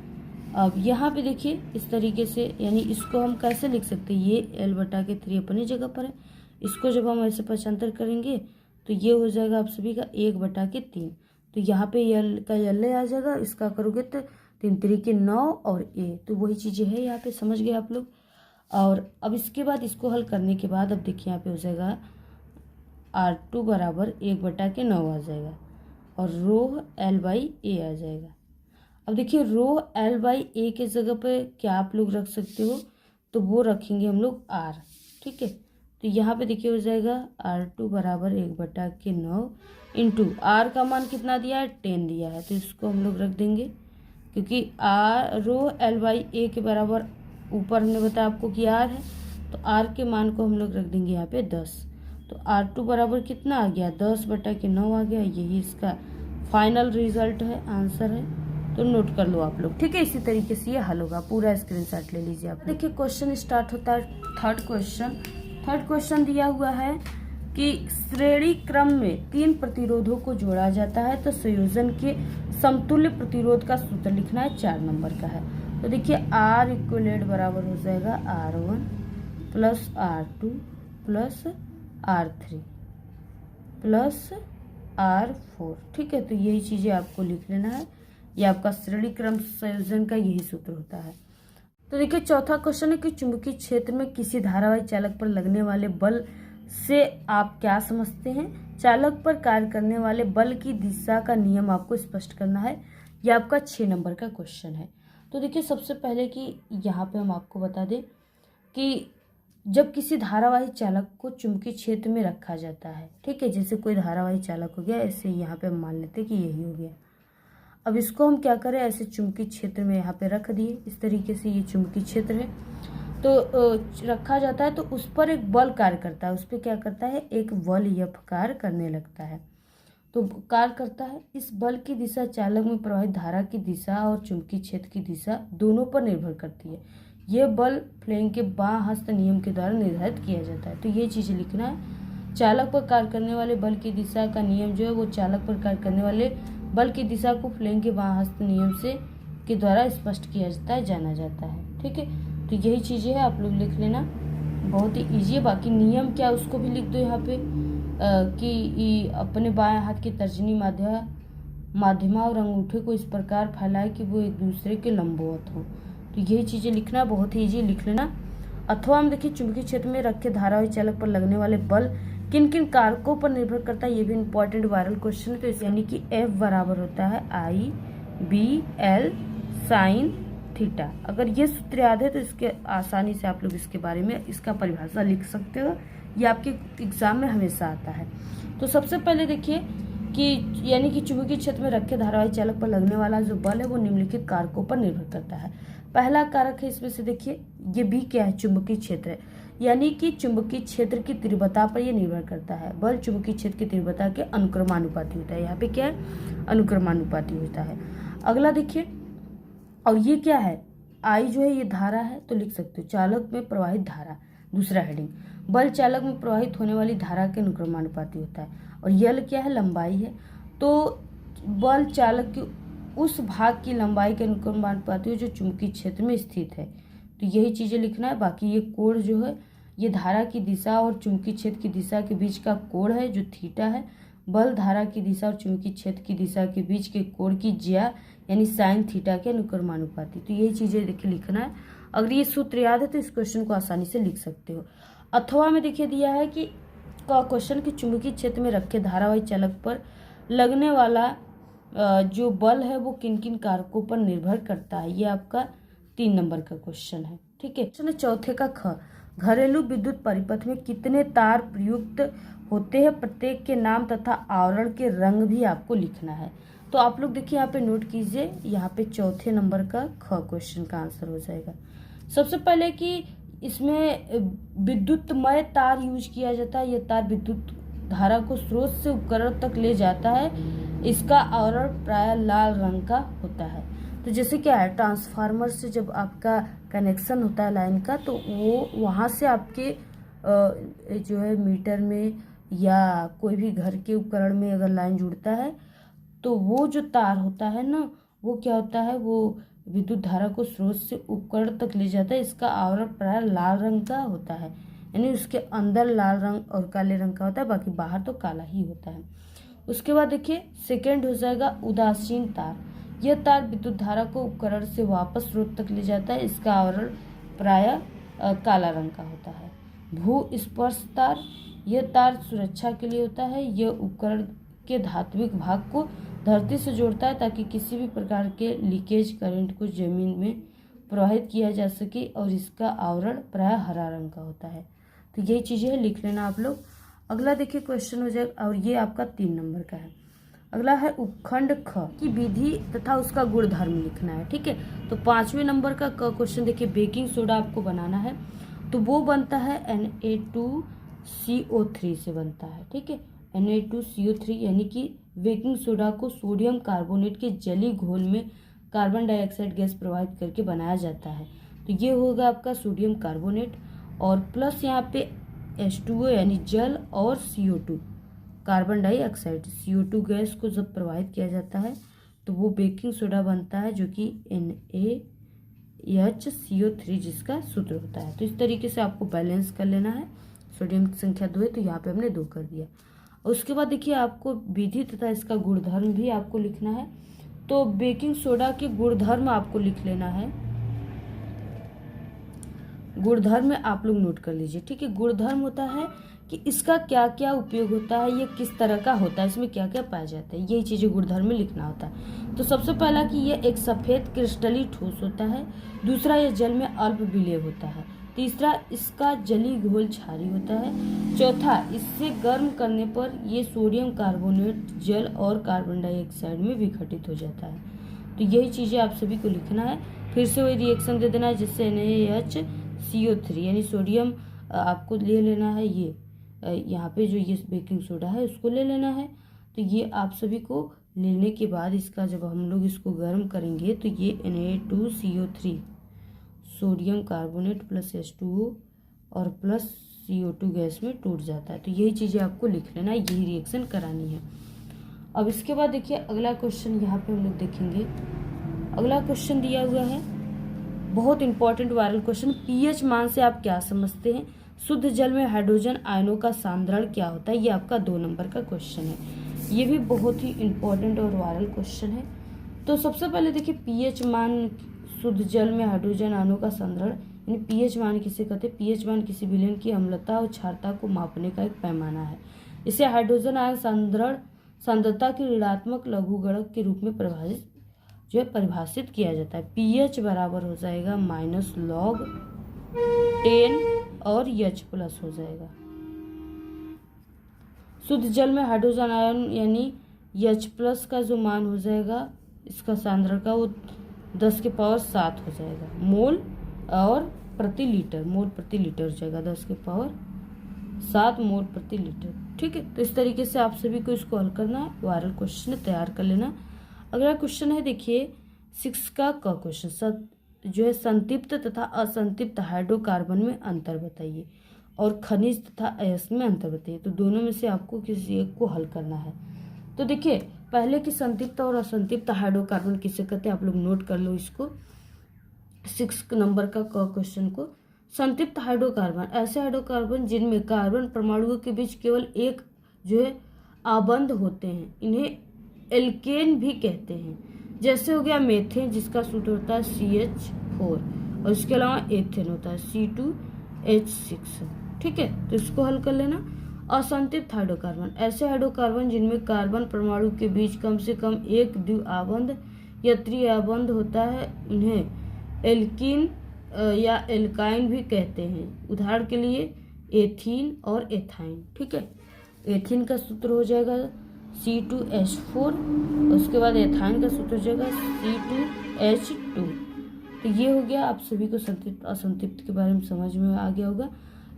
अब यहाँ पे देखिए इस तरीके से, यानी इसको हम कैसे लिख सकते हैं, ये L बटा के 3 अपनी जगह पर है, इसको जब हम ऐसे पक्षांतर करेंगे तो ये हो जाएगा आप सभी का 1 बटा के 3, तो यहाँ पे यल का यल आ जाएगा, इसका करोगे तो 3 3 9 और a, तो वही चीज़ें है यहाँ पे, समझ गए आप लोग। और अब इसके बाद इसको हल करने के बाद अब देखिए यहाँ पे हो जाएगा R2 बराबर 1 बटा के 9 आ जाएगा, और रो L बाई ए आ जाएगा। अब देखिए रो L बाई ए के जगह पे क्या आप लोग रख सकते हो, तो वो रखेंगे हम लोग R। ठीक है, तो यहाँ पे देखिए हो जाएगा R2 बराबर 1 बटा के 9 इंटू R का मान कितना दिया है 10 दिया है, तो इसको हम लोग रख देंगे, क्योंकि रो L बाई ए के बराबर ऊपर हमने बताया आपको कि R है, तो R के मान को हम लोग रख देंगे यहाँ पे 10, तो R2 बराबर कितना आ गया 10 बटा के 9 आ गया। यही इसका फाइनल रिजल्ट है, आंसर है, तो नोट कर लो आप लोग। ठीक है, इसी तरीके से ये हल होगा, पूरा स्क्रीनशॉट ले लीजिए आप। देखिए क्वेश्चन स्टार्ट होता है थर्ड क्वेश्चन दिया हुआ है कि श्रेणी क्रम में 3 प्रतिरोधों को जोड़ा जाता है, तो संयोजन के समतुल्य प्रतिरोध का सूत्र लिखना है, 4 नंबर का है। तो देखिए आर इक्वलेट बराबर हो जाएगा R1 plus R2 plus R3 plus R4। ठीक है, तो यही चीज़ें आपको लिख लेना है। ये आपका श्रेणी क्रम संयोजन का यही सूत्र होता है। तो देखिए चौथा क्वेश्चन है कि चुंबकीय क्षेत्र में किसी धारावाही चालक पर लगने वाले बल से आप क्या समझते हैं। चालक पर कार्य करने वाले बल की दिशा का नियम आपको स्पष्ट करना है। यह आपका 6 नंबर का क्वेश्चन है। तो देखिए सबसे पहले कि यहाँ पे हम आपको बता दें कि जब किसी धारावाही चालक को चुंबकीय क्षेत्र में रखा जाता है, ठीक है, जैसे कोई धारावाही चालक हो गया, ऐसे यहाँ पे हम मान लेते हैं कि यही हो गया। अब इसको हम क्या करें, ऐसे चुंबकीय क्षेत्र में यहाँ पे रख दिए, इस तरीके से ये चुंबकीय क्षेत्र है। तो रखा जाता है तो उस पर एक बल कार्य करता है, उस पर क्या करता है, एक बल F कार्य करने लगता है। तो कार्य करता है, इस बल की दिशा चालक में प्रवाहित धारा की दिशा और चुंबकीय क्षेत्र की दिशा दोनों पर निर्भर करती है। यह बल फ्लेमिंग के बाँ हस्त नियम के द्वारा निर्धारित किया जाता है। तो ये चीज़ें लिखना है। चालक पर कार्य करने वाले बल की दिशा का नियम जो है वो चालक पर कार्य करने वाले बल की दिशा को फ्लेमिंग के बाँ हस्त नियम से के द्वारा स्पष्ट किया जाता है, जाना जाता है। ठीक है, तो यही चीज़ें है, आप लोग लिख लेना, बहुत ही ईजी है। बाकी नियम क्या उसको भी लिख दो यहाँ पे कि अपने बाएं हाथ की तर्जनी माध्यमा और अंगूठे को इस प्रकार फैलाए कि वो एक दूसरे के लंबवत हो। तो यही चीज़ें लिखना, बहुत ही ईजी, लिख लेना। अथवा हम देखिए चुंबकीय क्षेत्र में रखे धारावाही चालक पर लगने वाले बल किन किन कारकों पर निर्भर करता है, ये भी इंपॉर्टेंट वायरल क्वेश्चन है। तो यानी कि F बराबर होता है I/B/L साइन थीटा। अगर ये सूत्र याद है तो इसके आसानी से आप लोग इसके बारे में इसका परिभाषा लिख सकते हो, ये आपके एग्जाम में हमेशा आता है। तो सबसे पहले देखिए कि यानी कि चुंबकीय क्षेत्र में रखे धारावाही चालक पर लगने वाला जो बल है वो निम्नलिखित कारकों पर निर्भर करता है। पहला कारक है इसमें से, देखिए ये भी क्या है, चुंबकीय क्षेत्र है, यानी कि चुंबकीय क्षेत्र की तीव्रता पर यह निर्भर करता है। बल चुंबकीय क्षेत्र की तीव्रता के अनुक्रमानुपाती होता है। यहाँ पे क्या है, अनुक्रमानुपाती होता है। अगला देखिए, और ये क्या है, आई जो है ये धारा है, तो लिख सकते हो चालक में प्रवाहित धारा। दूसरा हेडिंग, बल चालक में प्रवाहित होने वाली धारा के अनुक्रमानुपाती होता है। और यल क्या है, लंबाई है, तो बल चालक की उस भाग की लंबाई के अनुक्रमानुपाती जो चुंबकीय क्षेत्र में स्थित है। तो यही चीजें लिखना है। बाकी ये कोण जो है ये धारा की दिशा और चुंबकीय क्षेत्र की दिशा के बीच का कोण है जो थीटा है। बल धारा की दिशा और चुंबकीय क्षेत्र की दिशा के बीच के कोण की ज्या यानी साइन थीटा के अनुक्रमानुपाती। तो यही चीजें देखिए लिखना है। अगर ये सूत्र याद है तो इस क्वेश्चन को आसानी से लिख सकते हो। अथवा में देखिए दिया है कि क्वेश्चन के चुंबकीय क्षेत्र में रखे धारावाही चालक पर लगने वाला जो बल है वो किन किन कारकों पर निर्भर करता है। ये आपका 3 नंबर का क्वेश्चन है। ठीक है, क्वेश्चन चौथे का ख, घरेलू विद्युत परिपथ में कितने तार प्रयुक्त होते हैं, प्रत्येक के नाम तथा आवरण के रंग भी आपको लिखना है। तो आप लोग देखिए यहाँ पे नोट कीजिए, यहाँ पे चौथे नंबर का ख क्वेश्चन का आंसर हो जाएगा। सबसे पहले कि इसमें विद्युतमय तार यूज किया जाता है। यह तार विद्युत धारा को स्रोत से उपकरण तक ले जाता है। इसका आवरण प्राय लाल रंग का होता है। तो जैसे क्या है, ट्रांसफार्मर से जब आपका कनेक्शन होता है लाइन का, तो वो वहाँ से आपके जो है मीटर में या कोई भी घर के उपकरण में अगर लाइन जुड़ता है तो वो जो तार होता है ना, वो क्या होता है, वो विद्युत धारा को स्रोत से उपकरण तक ले जाता है। इसका आवरण प्राय लाल रंग का होता है, यानी उसके अंदर लाल रंग और काले रंग का होता है, बाकी बाहर तो काला ही होता है। उसके बाद देखिए सेकंड हो जाएगा उदासीन तार। यह तार विद्युत धारा को उपकरण से वापस स्रोत तक ले जाता है। इसका आवरण प्राय काला रंग का होता है। भू स्पर्श तार, यह तार सुरक्षा के लिए होता है। यह उपकरण के धात्विक भाग को धरती से जोड़ता है ताकि किसी भी प्रकार के लीकेज करंट को जमीन में प्रवाहित किया जा सके, और इसका आवरण प्राय हरा रंग का होता है। तो यही चीजें है, लिख लेना आप लोग। अगला देखिए क्वेश्चन हो जाएगा, और ये आपका 3 नंबर का है। अगला है उपखंड ख की विधि तथा उसका गुणधर्म लिखना है। ठीक है, तो 5वें नंबर का क्वेश्चन देखिए, बेकिंग सोडा आपको बनाना है, तो वो बनता है Na2CO3 से बनता है। ठीक है, Na2CO3 यानी कि बेकिंग सोडा को सोडियम कार्बोनेट के जली घोल में कार्बन डाइऑक्साइड गैस प्रवाहित करके बनाया जाता है। तो ये होगा आपका सोडियम कार्बोनेट, और प्लस यहाँ पे H2O यानी जल और CO2 carbon dioxide, CO2 gas को जब प्रवाहित किया जाता है तो वो बेकिंग सोडा बनता है, जो कि HCO3 जिसका सूत्र होता है। तो इस तरीके से आपको बैलेंस कर लेना है। सोडियम की संख्या 2 है तो यहाँ पे हमने 2 कर दिया। और उसके बाद देखिए आपको विधि तथा इसका गुणधर्म भी आपको लिखना है। तो बेकिंग सोडा के गुणधर्म आपको लिख लेना है। गुणधर्म में आप लोग नोट कर लीजिए, ठीक है। गुणधर्म होता है कि इसका क्या क्या उपयोग होता है, ये किस तरह का होता है, इसमें क्या क्या पाया जाता है, यही चीज़ें गुणधर्म में लिखना होता है। तो सबसे पहला कि ये एक सफ़ेद क्रिस्टली ठोस होता है। दूसरा, ये जल में अल्प विलेय होता है। तीसरा, इसका जली घोल क्षारीय होता है। चौथा, इससे गर्म करने पर ये सोडियम कार्बोनेट जल और कार्बन डाइऑक्साइड में विघटित हो जाता है। तो यही चीज़ें आप सभी को लिखना है। फिर से वही रिएक्शन दे देना है जिससे NaHCO3 यानी सोडियम आपको ले लेना है। ये यहाँ पे जो ये बेकिंग सोडा है उसको ले लेना है। तो ये आप सभी को लेने के बाद इसका जब हम लोग इसको गर्म करेंगे तो ये Na2CO3 sodium carbonate plus H2O और प्लस CO2 गैस में टूट जाता है। तो यही चीज़ें आपको लिख लेना है, यही रिएक्शन करानी है। अब इसके बाद देखिए अगला क्वेश्चन यहाँ पे हम लोग देखेंगे। अगला क्वेश्चन दिया हुआ है, बहुत इंपॉर्टेंट वायरल क्वेश्चन। पीएच मान से आप क्या समझते हैं? शुद्ध जल में हाइड्रोजन आयनों का सांद्रण क्या होता है? ये आपका 2 नंबर का क्वेश्चन है। ये भी बहुत ही इंपॉर्टेंट और वायरल क्वेश्चन है। तो सबसे पहले देखिए पीएच मान, शुद्ध जल में हाइड्रोजन आयनों का सांद्रण यानी पीएच मान किसे कहते हैं? पीएच मान किसी विलयन की अम्लता और क्षारता को मापने का एक पैमाना है। इसे हाइड्रोजन आयन सांद्रता की ऋणात्मक लघुगणक के रूप में परिभाषित किया जाता है। पीएच बराबर हो जाएगा -log10 और H प्लस हो जाएगा। शुद्ध जल में हाइड्रोजन आयन यानी H प्लस का जो मान हो जाएगा इसका सांद्रण का, वो 10 के पावर 7 हो जाएगा मोल और प्रति लीटर, मोल प्रति लीटर हो जाएगा 10 के पावर 7 मोल प्रति लीटर, ठीक है। तो इस तरीके से आप सभी को इसको हल करना है, वायरल क्वेश्चन तैयार कर लेना। अगला क्वेश्चन है देखिए 6 का क्वेश्चन, जो है संतृप्त तथा असंतृप्त हाइड्रोकार्बन में अंतर बताइए और खनिज तथा अयस्क में अंतर बताइए। तो दोनों में से आपको किसी एक को हल करना है। तो देखिए पहले की संतृप्त और असंतृप्त हाइड्रोकार्बन किसे कहते हैं, आप लोग नोट कर लो इसको, 6 नंबर का क्वेश्चन को। संतृप्त हाइड्रोकार्बन ऐसे हाइड्रोकार्बन जिनमें कार्बन परमाणुओं के बीच केवल एक जो है आबंध होते हैं, इन्हें एल्केन भी कहते हैं। जैसे हो गया मेथेन जिसका सूत्र होता है CH4 और इसके अलावा एथेन होता है C2H6, ठीक है। तो इसको हल कर लेना। असंतृप्त हाइड्रोकार्बन ऐसे हाइड्रोकार्बन जिनमें कार्बन परमाणु के बीच कम से कम एक द्विआबंध या त्रिआबंध होता है, उन्हें एल्कीन या एल्काइन भी कहते हैं। उदाहरण के लिए एथीन और एथाइन, ठीक है। एथीन का सूत्र हो जाएगा C2H4, उसके बाद एथाइन का सूत्र हो जाएगा C2H2। तो ये हो गया, आप सभी को संतृप्त असंतृप्त के बारे में समझ में आ गया होगा।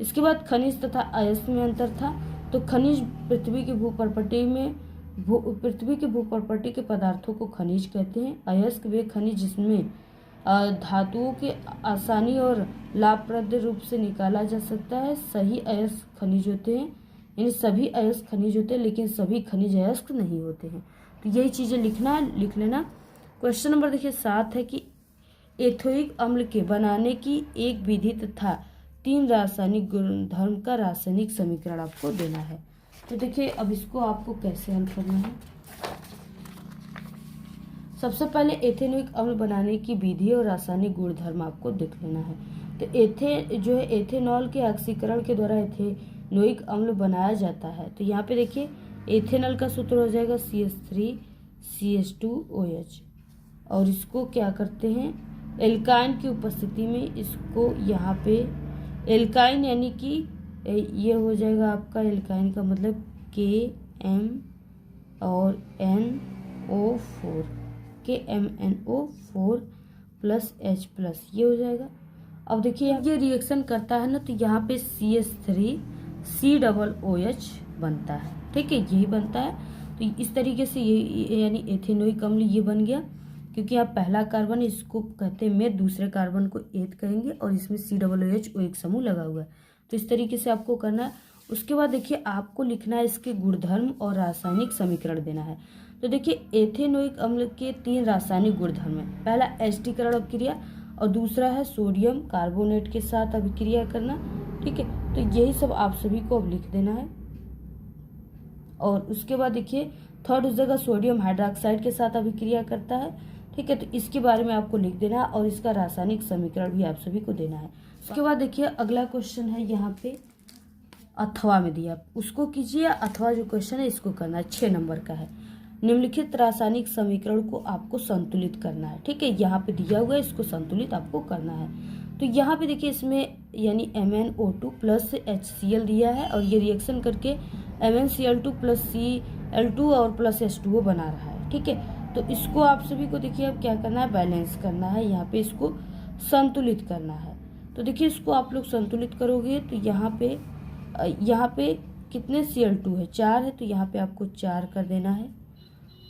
इसके बाद खनिज तथा अयस्क में अंतर था। तो खनिज पृथ्वी के भूपर्पटी के पदार्थों को खनिज कहते हैं। अयस्क वे खनिज जिसमें धातुओं के आसानी और लाभप्रद रूप से निकाला जा सकता है, सही अयस्क खनिज होते हैं। यानी सभी अयस्क खनिज होते हैं लेकिन सभी खनिज अयस्क नहीं होते हैं। तो यही चीज़ें लिख लेना। क्वेश्चन नंबर देखिए 7 है कि एथोइक अम्ल के बनाने की एक विधि तथा 3 रासायनिक गुणधर्म का रासायनिक समीकरण आपको देना है। तो देखिए अब इसको आपको कैसे हल करना है। सबसे पहले एथेनोइक अम्ल बनाने की विधि और रासायनिक गुणधर्म आपको देख लेना है। तो एथेनॉल के ऑक्सीकरण के द्वारा एथेनोइक अम्ल बनाया जाता है। तो यहाँ पे देखिए एथेनॉल का सूत्र हो जाएगा CH3CH2OH और इसको क्या करते हैं, एल्काइन की उपस्थिति में इसको यहाँ पे एल्काइन यानी कि ये हो जाएगा आपका, एल्काइन का मतलब KM और NO4 KMNO4 plus H plus, ये हो जाएगा। अब देखिए ये रिएक्शन करता है ना, तो यहाँ पे CH3COOH बनता है, ठीक है, यही बनता है। तो इस तरीके से ये यानी एथेनोइक अम्ल ये बन गया, क्योंकि यहाँ पहला कार्बन इसको कहते हैं में, दूसरे कार्बन को एथ कहेंगे और इसमें COOH एक समूह लगा हुआ है। तो इस तरीके से आपको करना है। उसके बाद देखिए आपको लिखना है इसके गुणधर्म और रासायनिक समीकरण देना है। तो देखिए एथेनोइक अम्ल के 3 रासायनिक गुणधर्म है। पहला एस्टीकरण अपक्रिया और दूसरा है सोडियम कार्बोनेट के साथ अभिक्रिया करना। ठीक है, तो यही सब आप सभी को अब लिख देना है। और उसके बाद देखिए थर्ड उस जगह सोडियम हाइड्रोक्साइड के साथ अभिक्रिया करता है। ठीक है, तो इसके बारे में आपको लिख देना है और इसका रासायनिक समीकरण भी आप सभी को देना है। उसके बाद देखिए अगला क्वेश्चन है यहाँ पे अथवा में दिया, उसको कीजिए। अथवा जो क्वेश्चन है इसको करना है, 6 नंबर का है। निम्नलिखित रासायनिक समीकरण को आपको संतुलित करना है। ठीक है, यहाँ पे दिया हुआ है, इसको संतुलित आपको करना है। तो यहाँ पे देखिए इसमें यानी MnO2 प्लस HCl दिया है और ये रिएक्शन करके MnCl2 प्लस Cl2 और प्लस H2O बना रहा है। ठीक है, तो इसको आप सभी को देखिए अब क्या करना है, बैलेंस करना है, यहाँ पे इसको संतुलित करना है। तो देखिए इसको आप लोग संतुलित करोगे तो यहाँ पे कितने Cl2 है, 4 है, तो यहाँ पे आपको 4 कर देना है,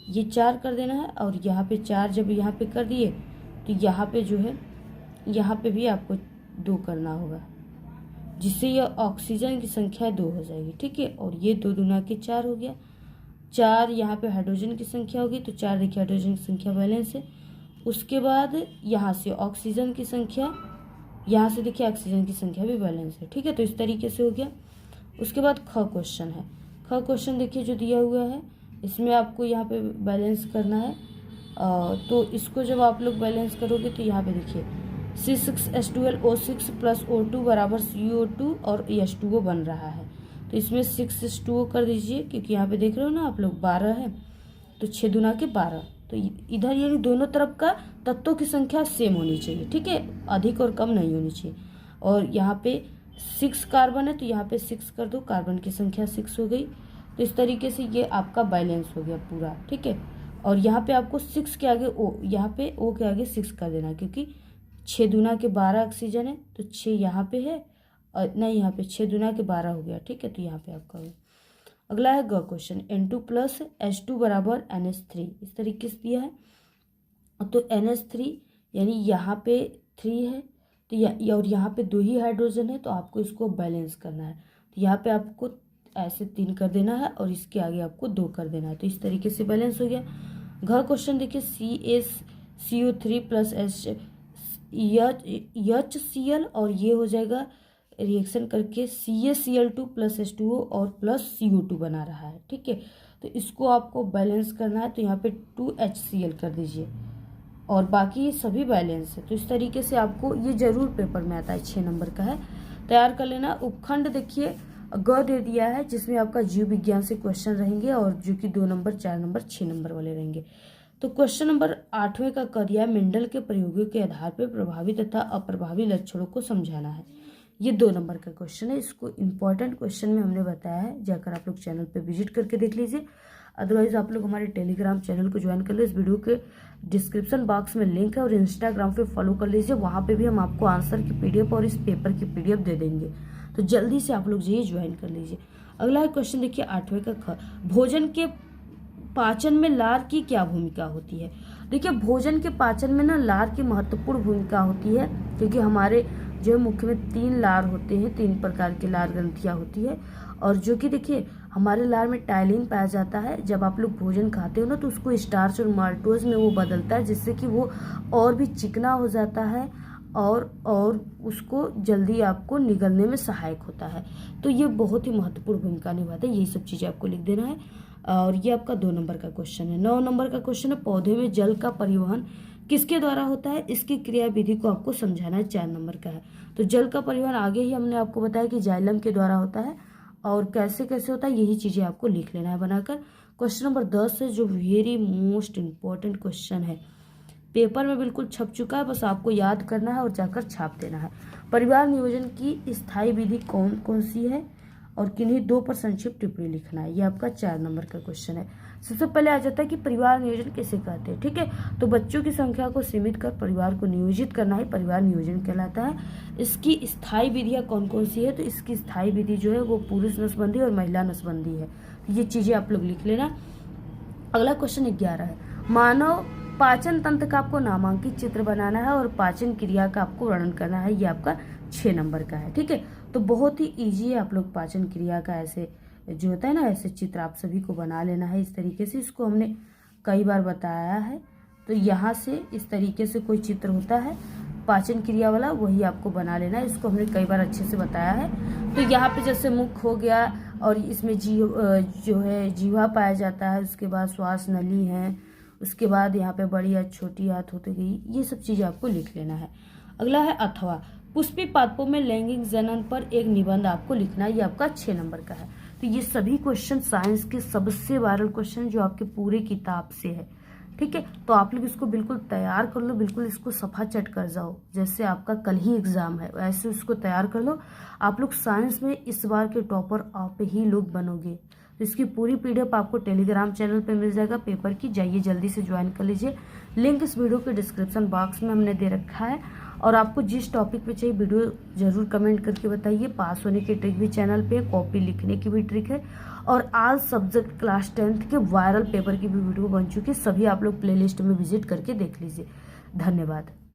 ये 4 कर देना है। और यहाँ पे 4 जब यहाँ पे कर दिए तो यहाँ पे जो है यहाँ पे भी आपको 2 करना होगा, जिससे यह ऑक्सीजन की संख्या 2 हो जाएगी। ठीक है, और ये 2 दूना के 4 हो गया, 4 यहाँ पे हाइड्रोजन की संख्या होगी, तो 4 देखिए हाइड्रोजन की संख्या बैलेंस है। उसके बाद यहाँ से ऑक्सीजन की संख्या, यहाँ से देखिए ऑक्सीजन की संख्या भी बैलेंस है। ठीक है, तो इस तरीके से हो गया। उसके बाद ख क्वेश्चन है, ख क्वेश्चन देखिए जो दिया हुआ है इसमें आपको यहाँ पे बैलेंस करना है। तो इसको जब आप लोग बैलेंस करोगे तो यहाँ पे देखिए C6H12O6 प्लस O2 बराबर CO2 और H2O बन रहा है। तो इसमें 6H2O कर दीजिए, क्योंकि यहाँ पे देख रहे हो ना आप लोग 12 है, तो 6 दूना के 12। तो इधर यानी दोनों तरफ का तत्वों की संख्या सेम होनी चाहिए। ठीक है, अधिक और कम नहीं होनी चाहिए। और यहाँ पे 6 कार्बन है तो यहाँ पे 6 कर दो, कार्बन की संख्या 6 हो गई। तो इस तरीके से ये आपका बैलेंस हो गया पूरा। ठीक है, और यहाँ पे आपको 6 के आगे O, यहाँ पे O के आगे 6 कर देना, क्योंकि 6 दूना के 12 ऑक्सीजन है, तो 6 यहाँ पे है और नहीं यहाँ पे 6 दूना के 12 हो गया। ठीक है, तो यहाँ पे आपका हो। अगला है ग क्वेश्चन, N2 प्लस H2 बराबर NH3, इस तरीके से दिया है। तो NH3 यानी यहाँ पे 3 है, तो और यहाँ पे 2 ही हाइड्रोजन है, तो आपको इसको बैलेंस करना है। तो यहाँ पे आपको ऐसे 3 कर देना है और इसके आगे आपको 2 कर देना है, तो इस तरीके से बैलेंस हो गया। घ क्वेश्चन देखिए CaCO3 प्लस HCl और ये हो जाएगा रिएक्शन करके CaCl2 प्लस H2O और प्लस CO2 बना रहा है। ठीक है, तो इसको आपको बैलेंस करना है, तो यहाँ पे 2HCl कर दीजिए और बाकी सभी बैलेंस है। तो इस तरीके से आपको ये जरूर पेपर में आता है, 6 नंबर का है, तैयार कर लेना। उपखंड देखिए ग दे दिया है, जिसमें आपका जीव विज्ञान से क्वेश्चन रहेंगे और जो कि 2 नंबर 4 नंबर 6 नंबर वाले रहेंगे। तो क्वेश्चन नंबर 8वें का कर दिया है, मेंडल के प्रयोगों के आधार पर प्रभावी तथा अप्रभावी लक्षणों को समझाना है। ये 2 नंबर का क्वेश्चन है, इसको इम्पोर्टेंट क्वेश्चन में हमने बताया है, जाकर आप लोग चैनल पे विजिट करके देख लीजिए। अदरवाइज आप लोग हमारे टेलीग्राम चैनल को ज्वाइन कर लो, इस वीडियो के डिस्क्रिप्शन बॉक्स में लिंक है, और इंस्टाग्राम पे फॉलो कर लीजिए, वहाँ पे भी हम आपको आंसर की PDF और इस पेपर की PDF दे देंगे। तो जल्दी से आप लोग जाइए ज्वाइन कर लीजिए। अगला क्वेश्चन देखिए 8वें का ख, भोजन के पाचन में लार की क्या भूमिका होती है। देखिए भोजन के पाचन में ना लार की महत्वपूर्ण भूमिका होती है, क्योंकि हमारे जो मुख्य में 3 लार होते हैं, 3 प्रकार की लार ग्रंथियां होती है, और जो कि देखिए हमारे लार में टाइलिन पाया जाता है। जब आप लोग भोजन खाते हो ना तो उसको स्टार्च और माल्टोज में वो बदलता है, जिससे कि वो और भी चिकना हो जाता है और उसको जल्दी आपको निगलने में सहायक होता है। तो ये बहुत ही महत्वपूर्ण भूमिका निभाता है, यही सब चीज़ें आपको लिख देना है। और ये आपका 2 नंबर का क्वेश्चन है। 9 नंबर का क्वेश्चन है, पौधे में जल का परिवहन किसके द्वारा होता है, इसकी क्रिया विधि को आपको समझाना है। 4 नंबर का है। तो जल का परिवहन आगे ही हमने आपको बताया कि जाइलम के द्वारा होता है, और कैसे कैसे होता है यही चीज़ें आपको लिख लेना है बनाकर। क्वेश्चन नंबर 10 है, जो वेरी मोस्ट इम्पोर्टेंट क्वेश्चन है, पेपर में बिल्कुल छप चुका है, बस आपको याद करना है और जाकर छाप देना है। परिवार नियोजन की स्थायी विधि कौन कौन सी है और किन्हीं 2 पर संक्षिप्त टिप्पणी लिखना है। ये आपका 4 नंबर का क्वेश्चन है। सबसे पहले आ जाता है कि परिवार नियोजन किसे कहते हैं। ठीक है, तो बच्चों की संख्या को सीमित कर परिवार को नियोजित करना ही परिवार नियोजन कहलाता है। इसकी स्थायी विधियां कौन कौन सी है, तो इसकी स्थायी विधि जो है वो पुरुष नसबंदी और महिला नसबंदी है। ये चीजें आप लोग लिख लेना। अगला क्वेश्चन 11 है, मानव पाचन तंत्र का आपको नामांकित चित्र बनाना है और पाचन क्रिया का आपको वर्णन करना है। ये आपका 6 नंबर का है। ठीक है, तो बहुत ही इजी है, आप लोग पाचन क्रिया का ऐसे जो होता है ना, ऐसे चित्र आप सभी को बना लेना है। इस तरीके से इसको हमने कई बार बताया है। तो यहाँ से इस तरीके से कोई चित्र होता है, पाचन क्रिया वाला वही आपको बना लेना है। इसको हमने कई बार अच्छे से बताया है। तो यहाँ पे जैसे मुख हो गया और इसमें जो है जीवा पाया जाता है, उसके बाद श्वास नली है, उसके बाद यहाँ पे बड़ी या छोटी हाथ होती गई, ये सब चीज़ आपको लिख लेना है। अगला है अथवा, पुष्पी पादपों में लैंगिक जनन पर एक निबंध आपको लिखना है। ये आपका 6 नंबर का है। तो ये सभी क्वेश्चन साइंस के सबसे वायरल क्वेश्चन जो आपके पूरे किताब से है, ठीक है। तो आप लोग इसको बिल्कुल तैयार कर लो, बिल्कुल इसको सफा चट कर जाओ। जैसे आपका कल ही एग्जाम है वैसे उसको तैयार कर लो। आप लोग साइंस में इस बार के टॉपर आप ही लोग बनोगे। तो इसकी पूरी पीडीएफ आपको टेलीग्राम चैनल पे मिल जाएगा पेपर की, जाइए जल्दी से ज्वाइन कर लीजिए। लिंक इस वीडियो के डिस्क्रिप्शन बॉक्स में हमने दे रखा है। और आपको जिस टॉपिक पे चाहिए वीडियो जरूर कमेंट करके बताइए। पास होने की ट्रिक भी चैनल पे, कॉपी लिखने की भी ट्रिक है, और ऑल सब्जेक्ट क्लास 10th के वायरल पेपर की भी वीडियो बन चुकी है। सभी आप लोग प्लेलिस्ट में विजिट करके देख लीजिए। धन्यवाद।